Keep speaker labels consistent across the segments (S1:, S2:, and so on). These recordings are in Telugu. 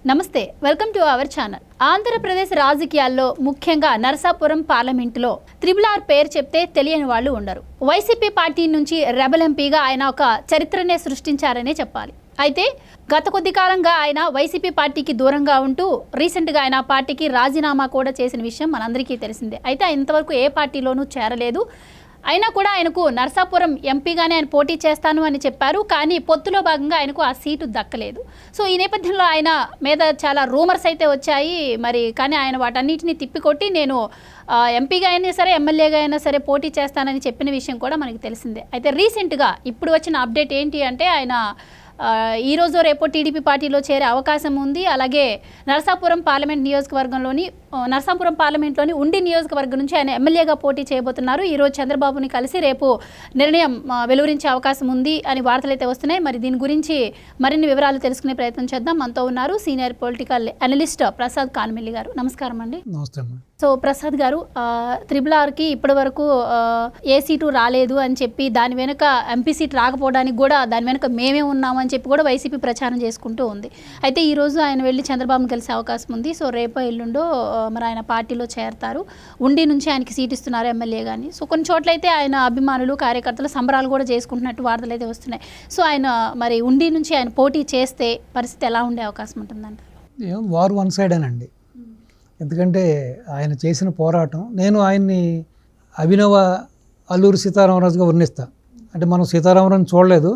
S1: నమస్తే, welcome to our channel. Andhra Pradesh రాజకీయాల్లో ముఖ్యంగా నరసాపురం పార్లమెంటులో RRR పేరు చెప్తే తెలియని వాళ్ళు ఉండరు. వైసీపీ పార్టీ నుంచి రెబల్ ఎంపీగా ఆయన ఒక చరిత్రనే సృష్టించారనే చెప్పాలి. అయితే గత కొద్ది కాలంగా ఆయన వైసీపీ పార్టీకి దూరంగా ఉంటూ రీసెంట్గా ఆయన పార్టీకి రాజీనామా కూడా చేసిన విషయం మనందరికీ తెలిసిందే. అయితే ఇంతవరకు ఏ పార్టీలోనూ చేరలేదు. అయినా కూడా ఆయనకు నరసాపురం ఎంపీగానే ఆయన పోటీ చేస్తాను అని చెప్పారు. కానీ పొత్తులో భాగంగా ఆయనకు ఆ సీటు దక్కలేదు. సో ఈ నేపథ్యంలో ఆయన మీద చాలా రూమర్స్ అయితే వచ్చాయి. కానీ ఆయన వాటన్నిటిని తిప్పికొట్టి నేను ఎంపీగా అయినా సరే ఎమ్మెల్యేగా అయినా సరే పోటీ చేస్తానని చెప్పిన విషయం కూడా మనకి తెలిసిందే. అయితే రీసెంట్గా ఇప్పుడు వచ్చిన అప్డేట్ ఏంటి అంటే ఆయన ఈరోజు రేపో టీడీపీ పార్టీలో చేరే అవకాశం ఉంది. అలాగే నరసాపురం పార్లమెంట్లోని ఉండి నియోజకవర్గం నుంచి ఆయన ఎమ్మెల్యేగా పోటీ చేయబోతున్నారు. ఈరోజు చంద్రబాబుని కలిసి రేపు నిర్ణయం వెలువరించే అవకాశం ఉంది అని వార్తలు అయితే వస్తున్నాయి. మరి దీని గురించి మరిన్ని వివరాలు తెలుసుకునే ప్రయత్నం చేద్దాం. మనతో ఉన్నారు సీనియర్ పొలిటికల్ అనలిస్ట్ ప్రసాద్ కానమిల్లి గారు. నమస్కారం అండి.
S2: నమస్తే.
S1: సో ప్రసాద్ గారు, RRRకి ఇప్పటి వరకు ఏ సీటు రాలేదు అని చెప్పి దాని వెనుక ఎంపీ సీట్ రాకపోవడానికి కూడా దాని వెనుక మేమే ఉన్నాము అని చెప్పి కూడా వైసీపీ ప్రచారం చేసుకుంటూ ఉంది. అయితే ఈరోజు ఆయన వెళ్ళి చంద్రబాబును కలిసే అవకాశం ఉంది. సో రేపో ఎల్లుండో మరి ఆయన పార్టీలో చేరతారు. ఉండి నుంచి ఆయనకి సీట్ ఇస్తున్నారు ఎమ్మెల్యే కానీ. సో కొన్ని చోట్లయితే ఆయన అభిమానులు కార్యకర్తలు సంబరాలు కూడా చేసుకుంటున్నట్టు వార్తలు అయితే వస్తున్నాయి. సో ఆయన మరి ఉండి నుంచి ఆయన పోటీ చేస్తే పరిస్థితి ఎలా ఉండే అవకాశం ఉంటుందంట?
S2: వార్ వన్ సైడేనండి. ఎందుకంటే ఆయన చేసిన పోరాటం, నేను ఆయన్ని అభినవ అల్లూరి సీతారామరాజుగా వర్ణిస్తా. అంటే మనం సీతారామరాజుని చూడలేదు,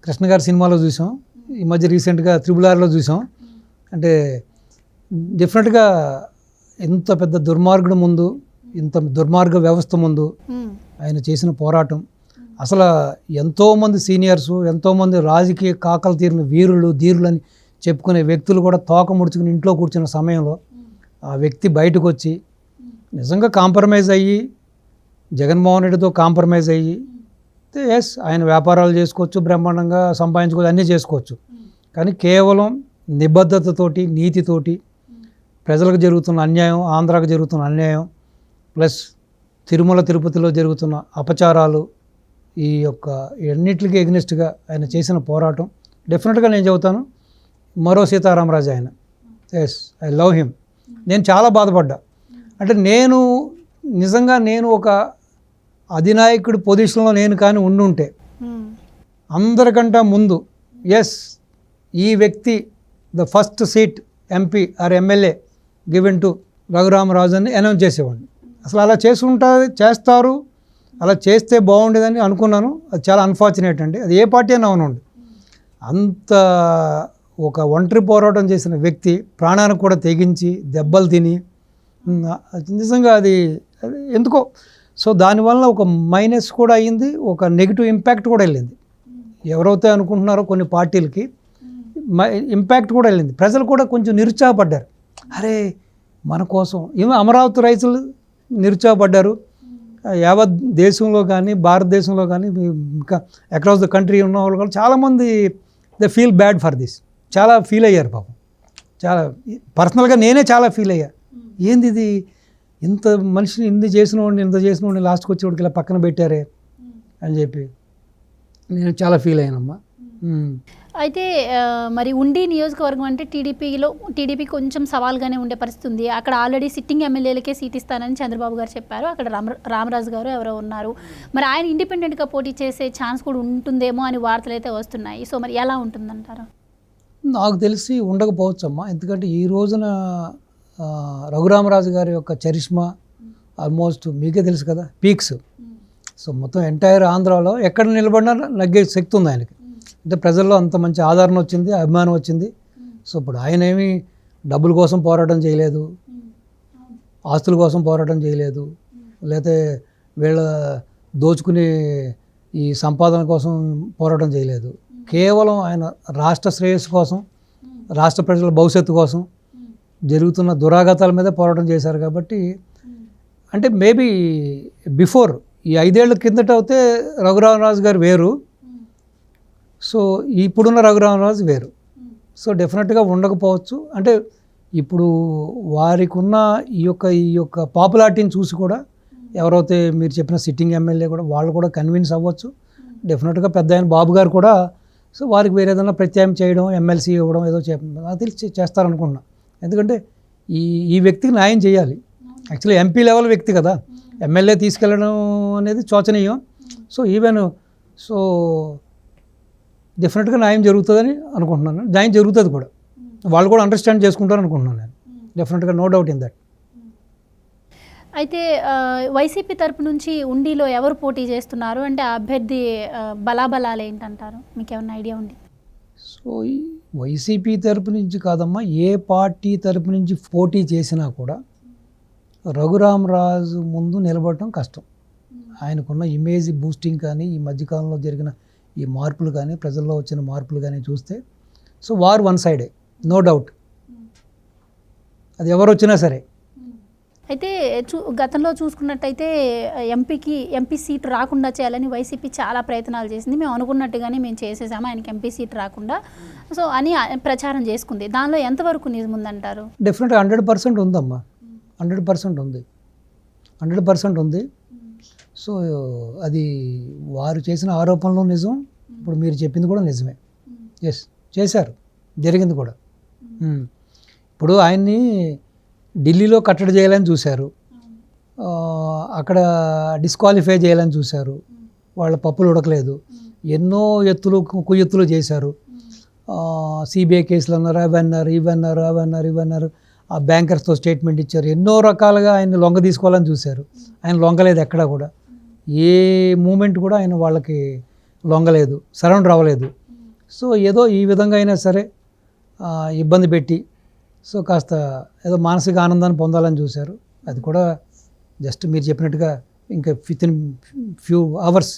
S2: కృష్ణ గారి సినిమాలో చూసాం, ఈ మధ్య రీసెంట్గా RRRలో చూసాం. అంటే డెఫినెట్గా ఇంత పెద్ద దుర్మార్గుడు ముందు, ఇంత దుర్మార్గ వ్యవస్థ ముందు ఆయన చేసిన పోరాటం, అసలు ఎంతోమంది సీనియర్సు, ఎంతోమంది రాజకీయ కాకలు తీరిన వీరులు ధీరులని చెప్పుకునే వ్యక్తులు కూడా తోక ముడుచుకుని ఇంట్లో కూర్చున్న సమయంలో ఆ వ్యక్తి బయటకు వచ్చి నిజంగా కాంప్రమైజ్ అయ్యి, జగన్మోహన్ రెడ్డితో కాంప్రమైజ్ అయ్యి, ఎస్ ఆయన వ్యాపారాలు చేసుకోవచ్చు, బ్రహ్మాండంగా సంపాదించుకోవచ్చు, అన్నీ చేసుకోవచ్చు. కానీ కేవలం నిబద్ధతతోటి, నీతితోటి ప్రజలకు జరుగుతున్న అన్యాయం, ఆంధ్రాకు జరుగుతున్న అన్యాయం, ప్లస్ తిరుమల తిరుపతిలో జరుగుతున్న అపచారాలు, ఈ యొక్క అన్నిటికీ ఎగ్నెస్ట్గా ఆయన చేసిన పోరాటం డెఫినెట్గా నేను చెబుతాను మరో సీతారామరాజు ఆయన. Yes, I love him. నేను చాలా బాధపడ్డా. అంటే నిజంగా నేను ఒక అధినాయకుడి పొజిషన్లో నేను కానీ ఉండుంటే అందరికంటే ముందు ఎస్, ఈ వ్యక్తి the first seat MP or MLA given to Raghuramaraju అని అనౌన్స్ చేసేవాడిని. అసలు అలా చేస్తారు, అలా చేస్తే బాగుండేదని అనుకున్నాను. అది చాలా అన్ఫార్చునేట్ అండి. అది ఏ పార్టీ అయినా అవునండి. అంత ఒక ఒంటరి పోరాటం చేసిన వ్యక్తి ప్రాణానికి కూడా తెగించి దెబ్బలు తిని నిజంగా అది ఎందుకో. సో దానివల్ల ఒక మైనస్ కూడా అయ్యింది, ఒక నెగిటివ్ ఇంపాక్ట్ కూడా వెళ్ళింది. ఎవరైతే అనుకుంటున్నారో కొన్ని పార్టీలకి ఇంపాక్ట్ కూడా వెళ్ళింది. ప్రజలు కూడా కొంచెం నిరుత్సాహపడ్డారు. అరే మన కోసం ఏమో అమరావతి రైతులు నిరుత్సాహపడ్డారు. యావత్ దేశంలో కానీ భారతదేశంలో కానీ ఇంకా అక్రాస్ ద కంట్రీ ఉన్న వాళ్ళు కూడా చాలామంది they feel bad for this. చాలా ఫీల్ అయ్యారు పాపం. చాలా పర్సనల్గా నేనే చాలా ఫీల్ అయ్యా. ఏంది ఇది, ఇంత మనిషిని ఇంత చేసిన వాడిని లాస్ట్కి వచ్చేవాడికి ఇలా పక్కన పెట్టారే అని చెప్పి నేను చాలా ఫీల్ అయ్యానమ్మా.
S1: అయితే మరి ఉండి నియోజకవర్గం అంటే టీడీపీ కొంచెం సవాల్గానే ఉండే పరిస్థితి ఉంది. అక్కడ ఆల్రెడీ సిట్టింగ్ ఎమ్మెల్యేలకే సీట్ ఇస్తానని చంద్రబాబు గారు చెప్పారు. అక్కడ రామరాజు గారు ఎవరో ఉన్నారు. మరి ఆయన ఇండిపెండెంట్గా పోటీ చేసే ఛాన్స్ కూడా ఉంటుందేమో అని వార్తలు అయితే వస్తున్నాయి. సో మరి ఎలా ఉంటుందంటారు?
S2: నాకు తెలిసి ఉండకపోవచ్చమ్మా. ఎందుకంటే ఈ రోజున రఘురామరాజు గారి యొక్క చరిష్మా ఆల్మోస్ట్ మీకే తెలుసు కదా, పీక్స్. సో మొత్తం ఎంటైర్ ఆంధ్రాలో ఎక్కడ నిలబడినా నగ్గే శక్తి ఉంది ఆయనకి. అంటే ప్రజల్లో అంత మంచి ఆదరణ వచ్చింది, అభిమానం వచ్చింది. సో ఇప్పుడు ఆయన ఏమి డబ్బుల కోసం పోరాటం చేయలేదు, ఆస్తుల కోసం పోరాటం చేయలేదు, లేకపోతే వీళ్ళ దోచుకునే ఈ సంపాదన కోసం పోరాటం చేయలేదు. కేవలం ఆయన రాష్ట్ర శ్రేయస్సు కోసం, రాష్ట్ర ప్రజల భవిష్యత్తు కోసం జరుగుతున్న దురాఘాతాల మీద పోరాటం చేశారు. కాబట్టి అంటే మేబీ బిఫోర్ ఈ 5 ఏళ్ల కిందట అయితే రఘురామరాజు గారు వేరు, సో ఇప్పుడున్న రఘురామరాజు వేరు. సో డెఫినెట్గా ఉండకపోవచ్చు. అంటే ఇప్పుడు వారికి ఉన్న ఈ యొక్క పాపులారిటీని చూసి కూడా ఎవరైతే మీరు చెప్పిన సిట్టింగ్ ఎమ్మెల్యే కూడా వాళ్ళు కూడా కన్విన్స్ అవ్వచ్చు. డెఫినెట్గా పెద్ద ఆయన బాబు గారు కూడా సో వారికి వేరే ఏదైనా ప్రత్యామ్నాయం చేయడం, ఎమ్మెల్సీ ఇవ్వడం ఏదో నాకు తెలిసి చేస్తారనుకున్నా. ఎందుకంటే ఈ వ్యక్తికి న్యాయం చేయాలి. యాక్చువల్లీ ఎంపీ లెవెల్ వ్యక్తి కదా, ఎమ్మెల్యే తీసుకెళ్ళడం అనేది శోచనీయం. సో ఈవెన్ సో డెఫినెట్గా న్యాయం జరుగుతుందని అనుకుంటున్నాను. న్యాయం జరుగుతుంది కూడా, వాళ్ళు కూడా అండర్స్టాండ్ చేసుకుంటారు అనుకుంటున్నాను నేను. డెఫినెట్గా నో డౌట్ ఇన్ దట్.
S1: అయితే వైసీపీ తరపు నుంచి ఉండిలో ఎవరు పోటీ చేస్తున్నారు అంటే ఆ అభ్యర్థి బలాబలాలు ఏంటంటారు, మీకు ఏమైనా ఐడియా ఉంది?
S2: సో ఈ వైసీపీ తరపు నుంచి కాదమ్మా, ఏ పార్టీ తరపు నుంచి పోటీ చేసినా కూడా రఘురామరాజు ముందు నిలబడటం కష్టం. ఆయనకున్న ఇమేజ్ బూస్టింగ్ కానీ, ఈ మధ్యకాలంలో జరిగిన ఈ మార్పులు కానీ, ప్రజల్లో వచ్చిన మార్పులు కానీ చూస్తే సో వారు వన్ సైడే, నో డౌట్. అది ఎవరు వచ్చినా సరే.
S1: అయితే గతంలో చూసుకున్నట్టయితే ఎంపీ సీట్ రాకుండా చేయాలని వైసీపీ చాలా ప్రయత్నాలు చేసింది. మేము అనుకున్నట్టుగానే మేము చేసేసాము, ఆయనకి ఎంపీ సీట్ రాకుండా సో అని ప్రచారం చేసుకుంది. దానిలో ఎంతవరకు నిజం ఉందంటారు?
S2: డెఫినెట్గా 100% ఉందమ్మా, 100% ఉంది, 100% ఉంది. సో అది వారు చేసిన ఆరోపణలు నిజం, ఇప్పుడు మీరు చెప్పింది కూడా నిజమే. ఎస్, చేశారు, జరిగింది కూడా. ఇప్పుడు ఆయన్ని ఢిల్లీలో కట్టడి చేయాలని చూశారు, అక్కడ డిస్క్వాలిఫై చేయాలని చూశారు, వాళ్ళ పప్పులు ఉడకలేదు, ఎన్నో కుయ్యెత్తులు చేశారు. సిబిఐ కేసులు అన్నారు, ఇవన్నారు, ఆ బ్యాంకర్స్తో స్టేట్మెంట్ ఇచ్చారు, ఎన్నో రకాలుగా ఆయన లొంగ తీసుకోవాలని చూశారు. ఆయన లొంగలేదు, ఎక్కడా కూడా ఏ మూమెంట్ కూడా ఆయన వాళ్ళకి లొంగలేదు, సరౌండర్ అవ్వలేదు. సో ఏదో ఈ విధంగా అయినా సరే ఇబ్బంది పెట్టి సో కాస్త ఏదో మానసిక ఆనందాన్ని పొందాలని చూశారు. అది కూడా జస్ట్ మీరు చెప్పినట్టుగా ఇంకా వితిన్ ఫ్యూ అవర్స్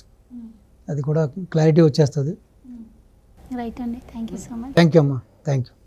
S2: అది కూడా క్లారిటీ వచ్చేస్తుంది.
S1: రైట్ అండి, thank you so much.
S2: Thank you అమ్మా, థ్యాంక్ యూ.